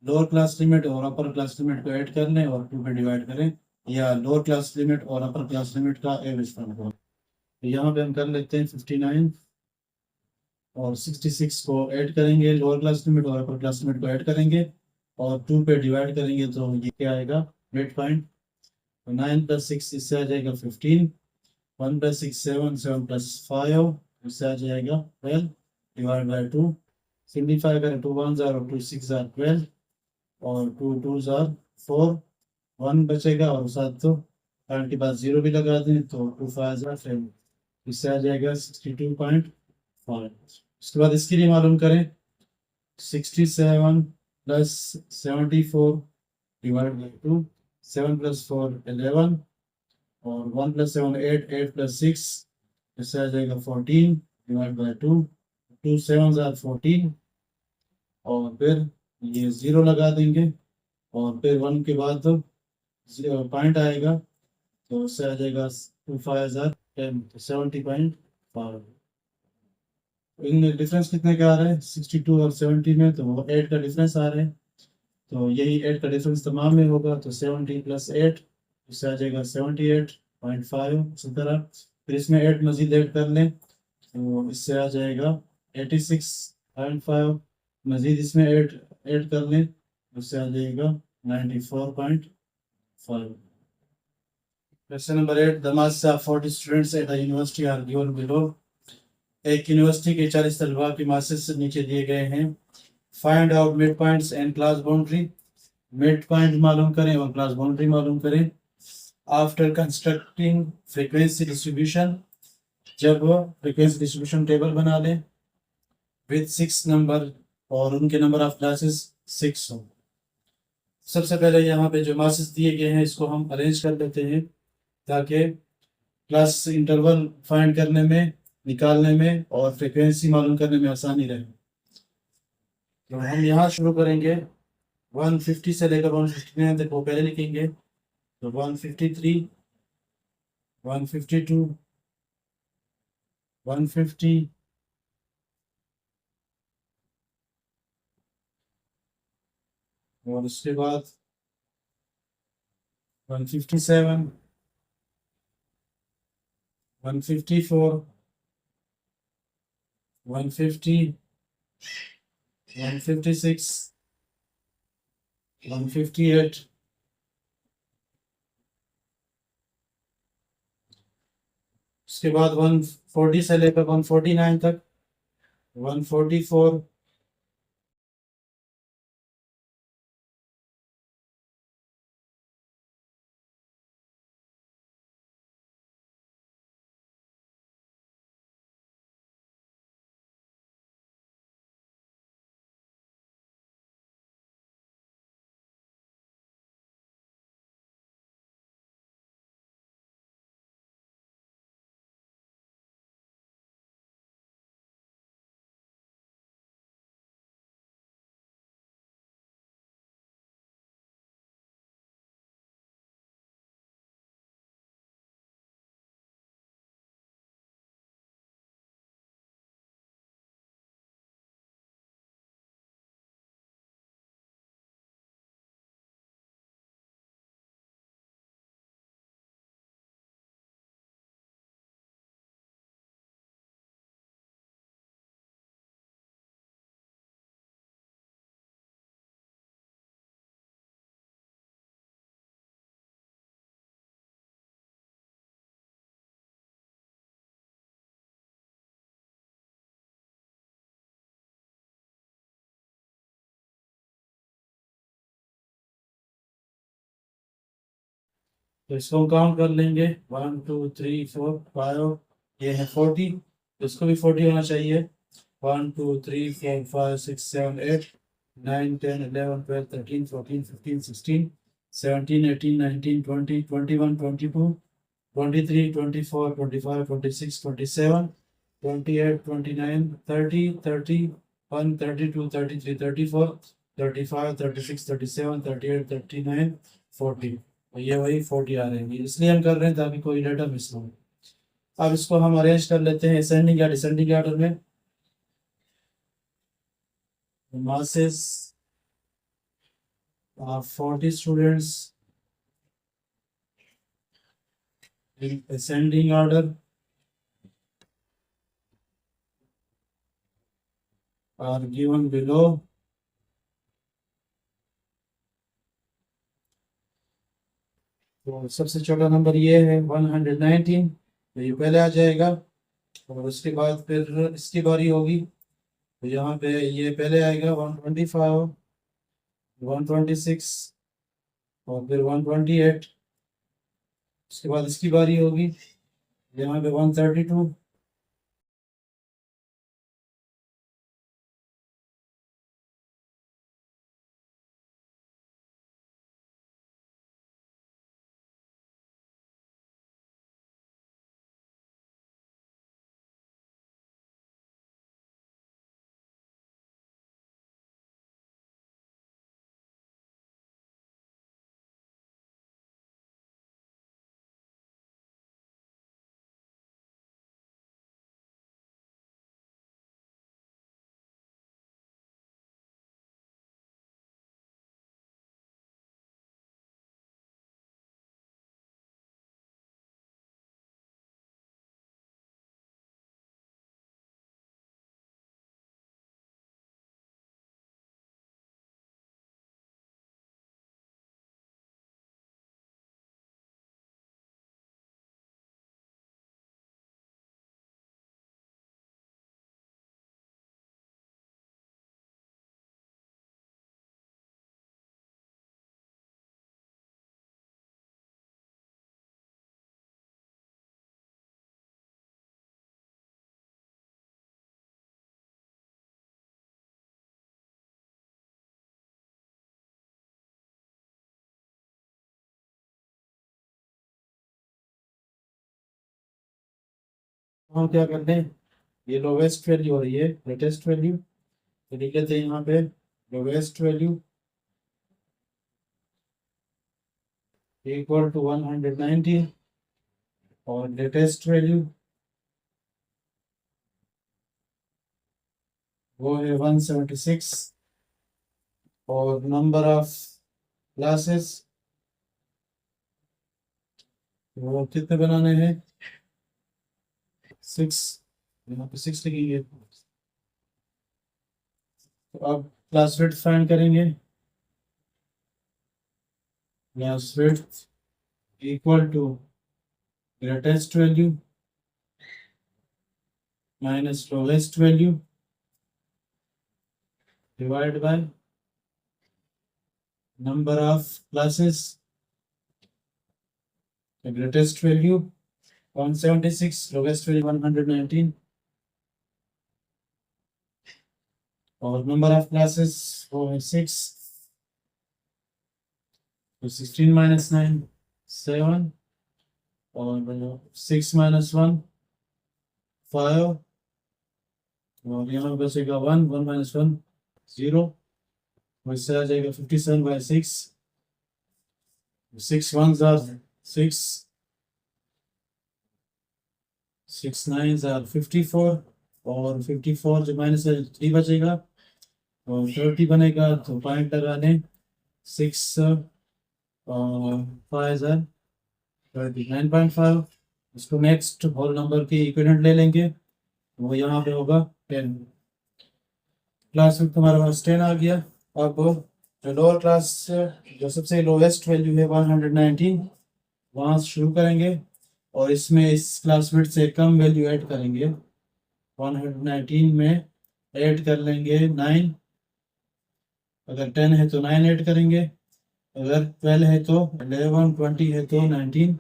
लोअर क्लास लिमिट और अपर क्लास लिमिट को ऐड कर लें और 2 पे डिवाइड करें, या लोअर क्लास लिमिट और अपर क्लास लिमिट का एवरेज फाइंड करें। तो यहाँ पे हम कर लेते हैं 59 और 66 को ऐड करेंगे, लोअर क्लास लिमिट और अपर क्लास लिमिट को ऐड करेंगे और 2 पे डिवाइड करेंगे तो ये क्या आएगा, मिड पॉइंट। तो 9 प्लस 6 इससे आ जाएगा 15, 1 प्लस 6 7, 7 प्लस 5 इससे आ जाएगा 12, डिवाइड बाई 2। सिंप्लीफाई करें, 2 1 जार और 2 6 जार 12, और 2 2 जार 4, 1 बचेगा और साथ तो पॉइंट के बाद 0 भी लगा दें तो 2 5 जार 10, इससे आ जाएगा 62.5। उसके बाद इसके लिए मालूम करें, 67 प्लस 74 डिवाइड बाई 2, 7 प्लस 4 11, और 1 प्लस 7 8, 8 प्लस 6 इससे आ जाएगा 14 डिवाइड बाई 2, 2 7 जार 14, और फिर ये 0 लगा देंगे, और फिर 1 के बाद तो पॉइंट आएगा तो उससे आ जाएगा 2510, तो 70.5। इनमें डिफरेंस कितने का आ रहा है, 62 और 70 में, तो वो 8 का डिफरेंस आ रहा है। तो यही 8 का डिफरेंस तमाम में होगा, तो 70 प्लस 8 इससे आ जाएगा 78.5। इसी तरह फिर इसमें 8 मजीद ऐड कर लें तो इससे आ जाएगा 86.5, मजीद इसमें ऐड ऐड कर लें उससे आ जाएगा 94.5। Question number 8, the marks of 40 students at the university are given below. एक यूनिवर्सिटी के 40 तलबा के मार्क्स नीचे दिए गए हैं। Find out mid points and class boundary. Mid point मालूम करें और क्लास बाउंड्री मालूम करें। आफ्टर कंस्ट्रक्टिंग फ्रीक्वेंसी डिस्ट्रीब्यूशन, जब फ्रीक्वेंसी डिस्ट्रीब्यूशन टेबल बना लें विद 6 नंबर और उनके नंबर ऑफ क्लासेस 6 हो। सबसे पहले यहाँ पे जो मार्क्स दिए गए हैं इसको हम अरेंज कर लेते हैं ताकि क्लास इंटरवल फाइंड करने में, निकालने में और फ्रीक्वेंसी मालूम करने में आसानी रहे। तो हम यहाँ शुरू करेंगे 150 से लेकर 159 तक, वो पहले लिखेंगे। तो 153, 152, 150, और उसके बाद 157, 154, 150, 156, 158, उसके बाद 140 से लेकर 149 तक, 144, तो इसको हम काउंट कर लेंगे 1 2 3 4 5, ये है 40, तो इसको भी 40 होना चाहिए। 1 2 3 4 5 6 7 8 9 10 11 12 13 14 15 16 17 18 19 20 21 22 23 24 25 26 27 28 29 30 31 32 33 34 35 36 37 38 39 40, ये वही 40 आ रहे हैं, इसलिए हम कर रहे हैं ताकि कोई डाटा मिस ना हो। अब इसको हम अरेंज कर लेते हैं असेंडिंग या डिसेंडिंग ऑर्डर में। masses of 40 students in ascending order are given below. तो सबसे छोटा नंबर ये है 119, तो ये पहले आ जाएगा, और उसके बाद फिर इसकी बारी होगी, तो यहाँ पे ये पहले आएगा 125, 126 और फिर 128, उसके बाद इसकी बारी होगी, यहाँ पे 132, हम क्या करते हैं, ये लोवेस्ट वैल्यू हो रही है ग्रेटेस्ट वैल्यू, तो लिख लेते हैं यहाँ पे लोवेस्ट वैल्यू इक्वल टू 190 और ग्रेटेस्ट वैल्यू वो है 176, और नंबर ऑफ क्लासेस वो कितने बनाने हैं 6, यहाँ पे 6 लिखेंगे। तो अब क्लास विड्थ फाइंड करेंगे, class width equal to greatest value minus lowest value divide by number of classes, the greatest value 176, lowest value 119, और number of classes वो है 6, तो 16 minus 9 7, और 6 minus 1 5, और यहाँ बचेगा 1 1 minus 1 0, वैसे आ जाएगा 57 by 6, 6 ones are 6, 6 nines are 54, और 54 जो माइनस 3 बचेगा और 30 बनेगा, तो पॉइंट लगाने 6 और 5 are 39.5। इसको नेक्स्ट होल नंबर की इक्विवेलेंट ले लेंगे, वो यहाँ पे होगा 10। क्लास में तुम्हारे पास 10 आ गया। अब जो लोअर क्लास जो सबसे लोवेस्ट वैल्यू है 119, वहाँ से शुरू करेंगे और इसमें इस क्लास विड्थ से कम वैल्यू ऐड करेंगे। 119 में ऐड कर लेंगे 9, अगर 10 है तो 9 ऐड करेंगे, अगर 12 है तो 11, 20 है तो 19,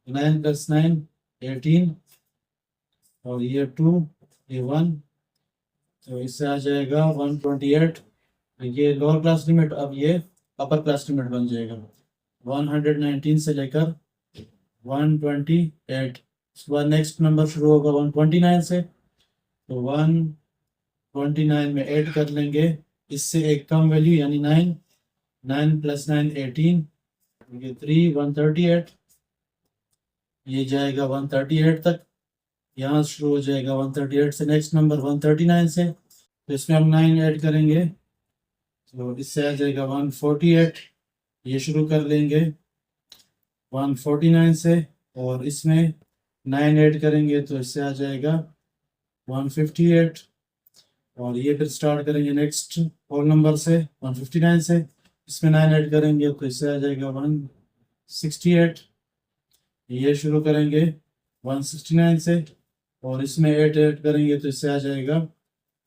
9 + 9 18, और ये 2, ये 1, तो इससे आ जाएगा 128। ये लोअर क्लास लिमिट, अब ये अपर क्लास लिमिट बन जाएगा 119 से लेकर 128। उसके बाद नेक्स्ट नंबर शुरू होगा 129 से, तो 129 में ऐड कर लेंगे इससे एक कम वैल्यू यानी 9, 9 + 9 18, ये 3 138, ये जाएगा 138 तक। यहाँ शुरू हो जाएगा 138 से नेक्स्ट नंबर 139 से, तो इसमें हम 9 ऐड करेंगे तो इससे आ जाएगा 148। ये शुरू कर लेंगे 149 से, और इसमें 9 ऐड करेंगे तो इससे आ जाएगा 158, और ये फिर स्टार्ट करेंगे नेक्स्ट होल नंबर से 159 से, इसमें 9 ऐड करेंगे तो इससे आ जाएगा 168। ये शुरू करेंगे 169 से, और इसमें 8 ऐड करेंगे तो इससे आ जाएगा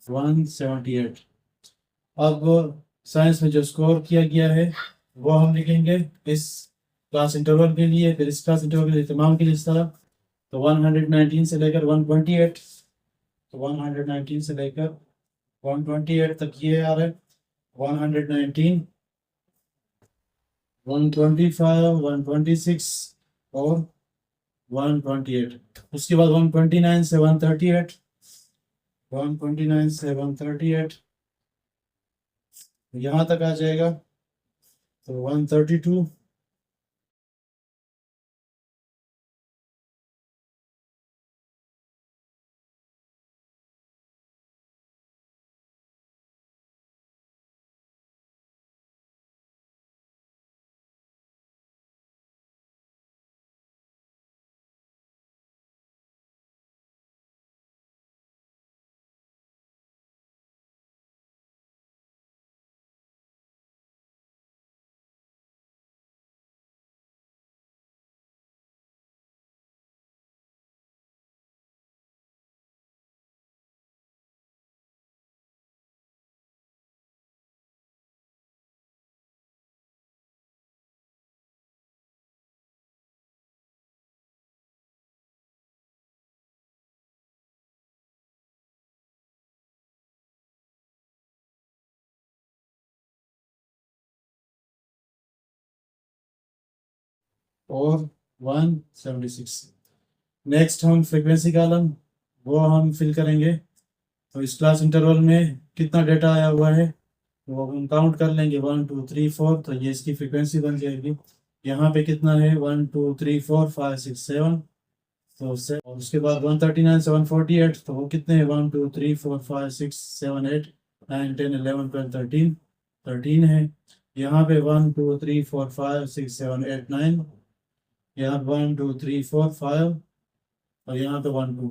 178। अब साइंस में जो स्कोर किया गया है वो हम लिखेंगे इस क्लास इंटरवल के लिए, फिर इस क्लास इंटरवल के लिए तमाम के लिए इस तरह। तो 119 से लेकर 128, तो 119 से लेकर 128 तक ये आ रहा है 119, 125, 126 और 128। उसके बाद 129 से 138, 129 से 138 यहाँ तक आ जाएगा, तो 132, और 176। नेक्स्ट हम फ्रीक्वेंसी कॉलम वो हम फिल करेंगे। तो इस क्लास इंटरवल में कितना डेटा आया हुआ है तो हम काउंट कर लेंगे 1 2 3 4, तो ये इसकी फ्रीक्वेंसी बन जाएगी। यहाँ पे कितना है 1 2 3 4 5 6 7, तो और उसके बाद 139 से 148, तो वो कितने हैं 1 2 3 4 5 6 7 8 9 10 11 12 13, 13 है। यहाँ पे 1 2 3 4 5 6 7 8 9, यहाँ 1 2 3 4 5, और यहाँ पे 1 2।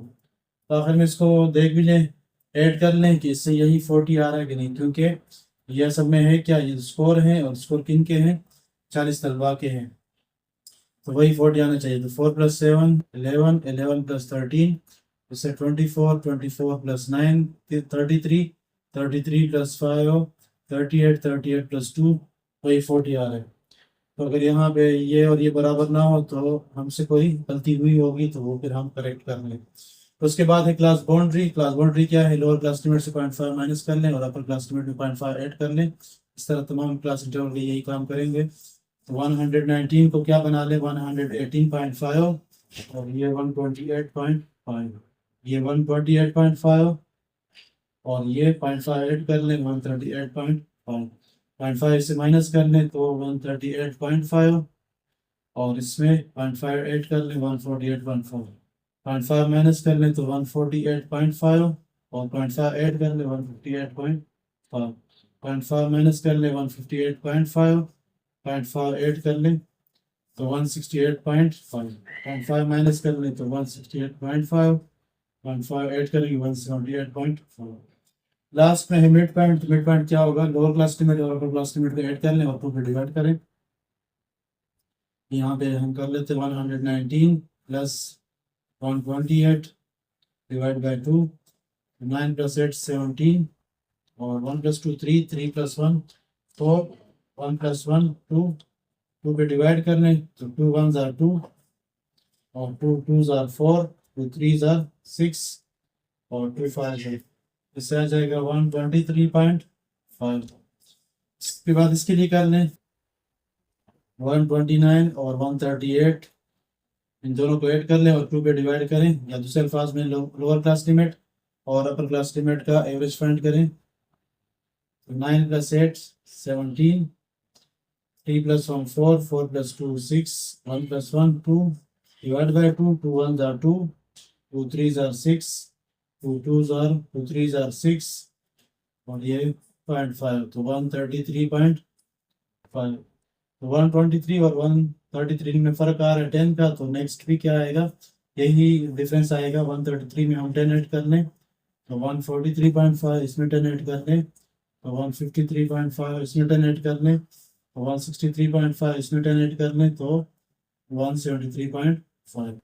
तो आखिर में इसको देख भी लें, ऐड कर लें कि इससे यही 40 आ रहा है कि नहीं, क्योंकि यह सब में है क्या, ये स्कोर है और स्कोर किन के हैं, 40 तलबा के हैं, तो वही 40 आना चाहिए। तो 4 + 7 11, 11 + 13, इससे 24, 24 + 9 33, 33 + 5 38, 38 + 2 वही 40 आ रहा है। तो अगर यहाँ पे ये और ये बराबर ना हो तो हमसे कोई गलती हुई होगी, तो वो फिर हम करेक्ट कर लें। तो उसके बाद है क्लास बाउंड्री। क्लास बाउंड्री क्या है, लोअर क्लास लिमिट से 0.5 माइनस कर लें और अपर क्लास लिमिट में 0.5 ऐड कर लें। इस तरह तमाम क्लास इंटरवल के यही काम करेंगे। तो 119 को क्या बना लें 118.5, और ये 128.5, ये 128.5, और ये 0.5 ऐड कर लें 138.5, 0.5 से माइनस कर लें तो 138.5, और इसमें 0.5 ऐड कर लें 148.4, 0.5 माइनस कर लें तो 148.5, और 0.5 ऐड कर लें 158.5, 0.5 माइनस कर लें 158.5, 0.5 ऐड कर लें तो 168.5, 0.5 माइनस कर लें तो 168.5, 0.5 ऐड करेंगे 178.5। लास्ट में है मिड पॉइंट। तो मिड पॉइंट क्या होगा, लोअर क्लास लिमिट और अपर क्लास लिमिट को ऐड कर लें और 2 पे डिवाइड करें। यहाँ पे हम कर लेते 119 + 128 डिवाइड बाय 2, 9 + 8 17, और 1 + 2 3, 3 + 1 4, 1 + 1 2, 2 पे डिवाइड कर लें तो 2 1s are 2 और 2 2s are 4, 2 3s are 6 और 2 5s are, इससे आ जाएगा 123.5। इसके बाद इसके लिए कर लें 129 और 138, इन दोनों को ऐड कर लें और 2 पे डिवाइड करें, या दूसरे अल्फाज में लोअर क्लास लिमिट और अपर क्लास लिमिट का एवरेज फाइंड करें। तो 9 + 8 17, 3 + 1 4, 4 + 2 6, 1 + 1 2, divide by 2, 2 1s are 2, 2 3s are 6, 2 3s are 6 और ये 0.5, तो 133.5। तो 123 और 133 में फर्क आ रहा है 10 का, तो नेक्स्ट भी क्या आएगा, यही डिफरेंस आएगा। 133 में हम 10 ऐड कर लें तो 143.5, इसमें 10 ऐड कर लें तो 153.5, इसमें 10 ऐड कर लें तो 163.5, इसमें 10 ऐड कर लें तो 173.5।